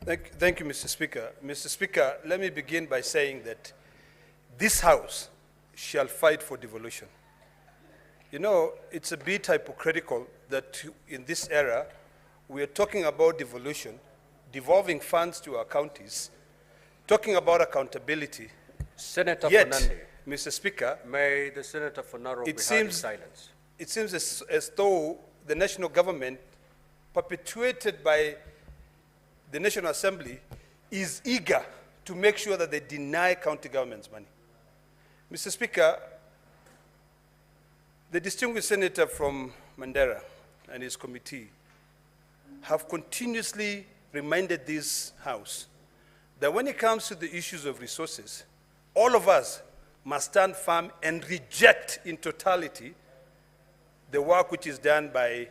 Thank you, Mr. Speaker. Mr. Speaker, let me begin by saying that this House shall fight for devolution. You know, it's a bit hypocritical that in this era, we are talking about devolution, devolving funds to our counties, talking about accountability. Senator Yet, Fernandez, Mr. Speaker, may the Senator for Narok be heard in silence. It seems as though the national government, perpetuated by the National Assembly, is eager to make sure that they deny county governments money. Mr. Speaker, the distinguished senator from Mandera and his committee have continuously reminded this House that when it comes to the issues of resources, all of us must stand firm and reject in totality the work which is done by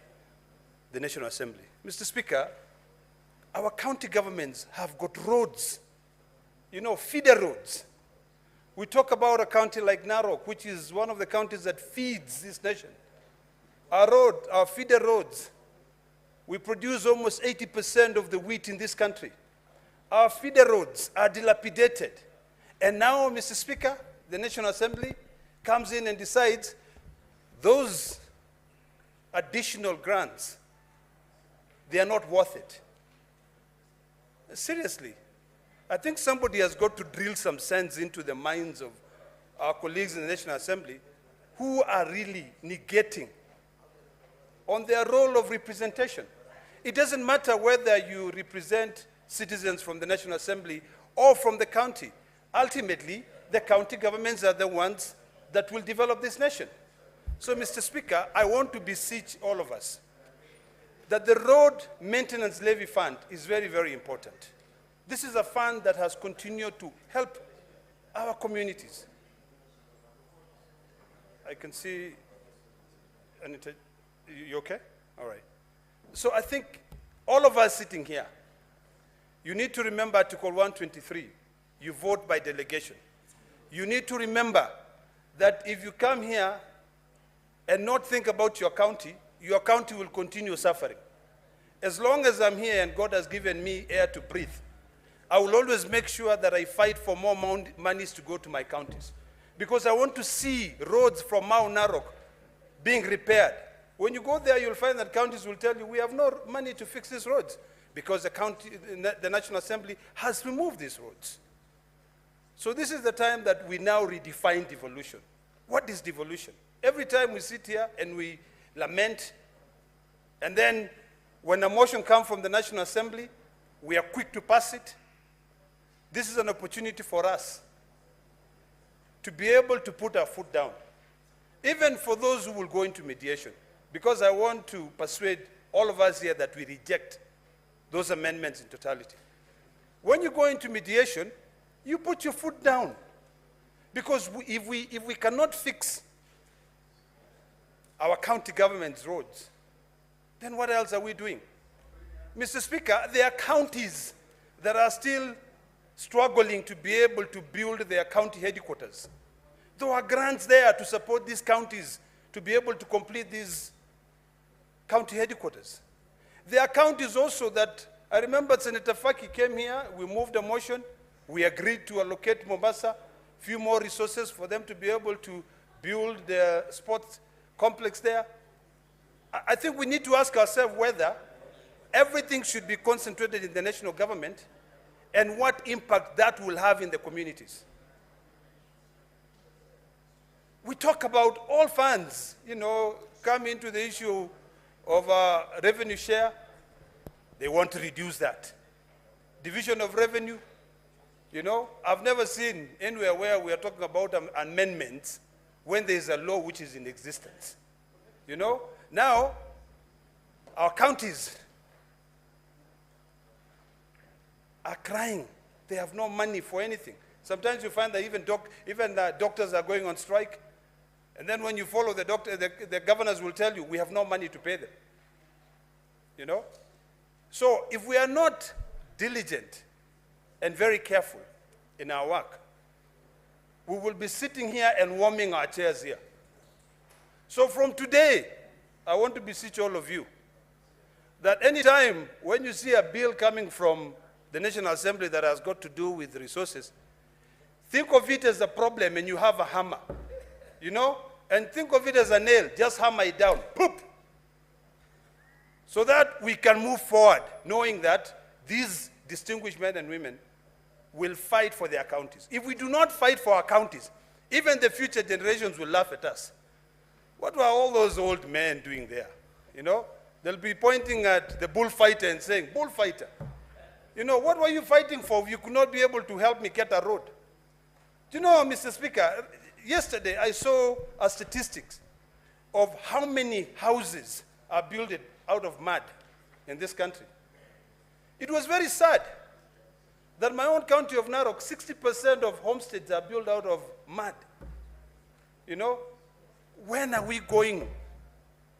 the National Assembly. Mr. Speaker, our county governments have got roads, you know, feeder roads. We talk about a county like Narok, which is one of the counties that feeds this nation. Our feeder roads, we produce almost 80% of the wheat in this country. Our feeder roads are dilapidated. And now, Mr. Speaker, the National Assembly comes in and decides those additional grants, they are not worth it. Seriously, I think somebody has got to drill some sense into the minds of our colleagues in the National Assembly who are really negating on their role of representation. It doesn't matter whether you represent citizens from the National Assembly or from the county. Ultimately, the county governments are the ones that will develop this nation. So, Mr. Speaker, I want to beseech all of us that the Road Maintenance Levy Fund is very, very important. This is a fund that has continued to help our communities. I can see, Anita, you okay? All right. So I think all of us sitting here, you need to remember Article 123. You vote by delegation. You need to remember that if you come here and not think about your county will continue suffering. As long as I'm here and God has given me air to breathe, I will always make sure that I fight for more monies to go to my counties. Because I want to see roads from Mount Narok being repaired. When you go there, you'll find that counties will tell you, we have no money to fix these roads because the National Assembly has removed these roads. So this is the time that we now redefine devolution. What is devolution? Every time we sit here and we lament, and then when a motion comes from the National Assembly, we are quick to pass it. This is an opportunity for us to be able to put our foot down, even for those who will go into mediation, because I want to persuade all of us here that we reject those amendments in totality. When you go into mediation, you put your foot down, because if we cannot fix our county government's roads, then what else are we doing? Mr. Speaker, there are counties that are still struggling to be able to build their county headquarters. There are grants there to support these counties to be able to complete these county headquarters. There are counties also that, I remember Senator Faki came here, we moved a motion, we agreed to allocate Mombasa a few more resources for them to be able to build their sports complex there. I think we need to ask ourselves whether everything should be concentrated in the national government and what impact that will have in the communities. We talk about all funds, you know, come into the issue of revenue share. They want to reduce that. Division of revenue, you know, I've never seen anywhere where we are talking about amendments when there is a law which is in existence. You know, now our counties are crying. They have no money for anything. Sometimes you find that even doctors are going on strike. And then when you follow the doctor, the governors will tell you, we have no money to pay them. You know? So if we are not diligent and very careful in our work, we will be sitting here and warming our chairs here. So from today, I want to beseech all of you that any time when you see a bill coming from the National Assembly that has got to do with resources, think of it as a problem and you have a hammer, you know? And think of it as a nail, just hammer it down, poop! So that we can move forward, knowing that these distinguished men and women will fight for their counties. If we do not fight for our counties, even the future generations will laugh at us. What were all those old men doing there? You know, they'll be pointing at the bullfighter and saying, bullfighter, you know, what were you fighting for if you could not be able to help me get a road? Do you know, Mr. Speaker, yesterday I saw a statistics of how many houses are built out of mud in this country. It was very sad that my own county of Narok, 60% of homesteads are built out of mud. You know, when are we going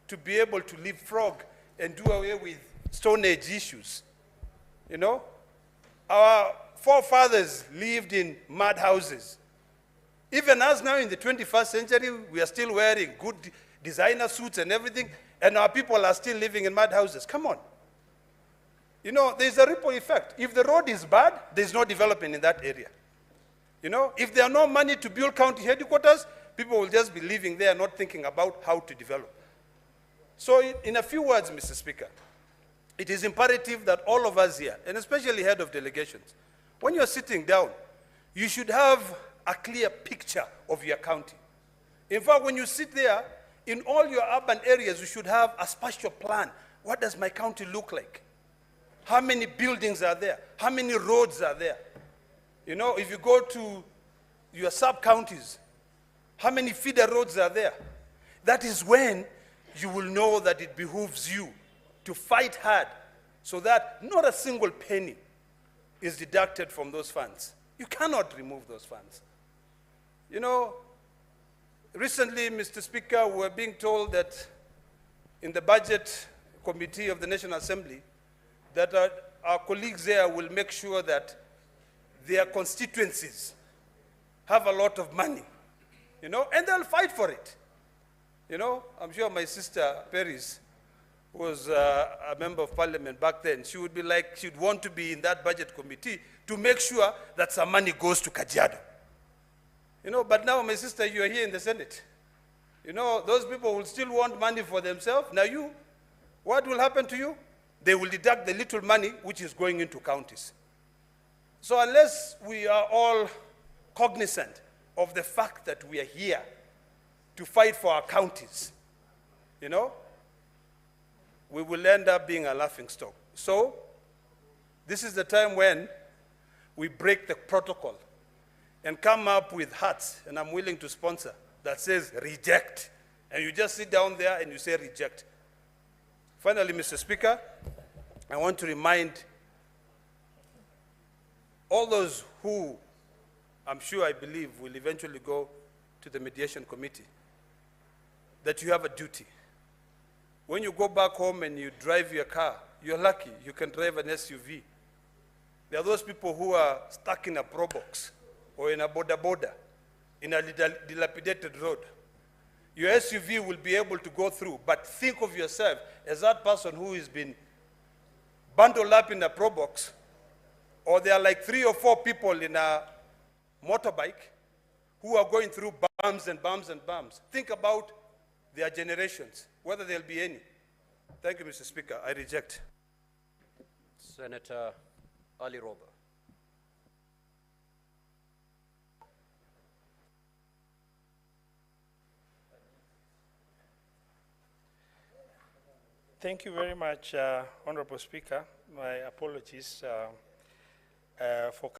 to be able to leapfrog and do away with Stone Age issues? You know, our forefathers lived in mud houses. Even us now in the 21st century, we are still wearing good designer suits and everything, and our people are still living in mud houses. Come on. You know, there's a ripple effect. If the road is bad, there's no development in that area. You know, if there are no money to build county headquarters, people will just be living there not thinking about how to develop. So in a few words, Mr. Speaker, it is imperative that all of us here, and especially head of delegations, when you're sitting down, you should have a clear picture of your county. In fact, when you sit there, in all your urban areas, you should have a spatial plan. What does my county look like? How many buildings are there? How many roads are there? You know, if you go to your sub-counties, how many feeder roads are there? That is when you will know that it behooves you to fight hard so that not a single penny is deducted from those funds. You cannot remove those funds. You know, recently, Mr. Speaker, we were being told that in the budget committee of the National Assembly, that our colleagues there will make sure that their constituencies have a lot of money, you know, and they'll fight for it. You know, I'm sure my sister Paris was a member of parliament back then. She would be like, she'd want to be in that budget committee to make sure that some money goes to Kajiado. You know, but now, my sister, you are here in the Senate. You know, those people will still want money for themselves. Now you, what will happen to you? They will deduct the little money which is going into counties. So unless we are all cognizant of the fact that we are here to fight for our counties, you know, we will end up being a laughingstock. So this is the time when we break the protocol and come up with hats, and I'm willing to sponsor, that says reject. And you just sit down there and you say reject. Finally, Mr. Speaker, I want to remind all those who, I'm sure I believe, will eventually go to the mediation committee, that you have a duty. When you go back home and you drive your car, you're lucky, you can drive an SUV. There are those people who are stuck in a pro box or in a boda, in a dilapidated road. Your SUV will be able to go through, but think of yourself as that person who has been bundled up in a pro box, or there are like 3 or 4 people in a motorbike who are going through bumps and bumps and bumps. Think about their generations, whether there'll be any. Thank you, Mr. Speaker. I reject. Senator Ali Roba. Thank you very much, Honorable Speaker. My apologies for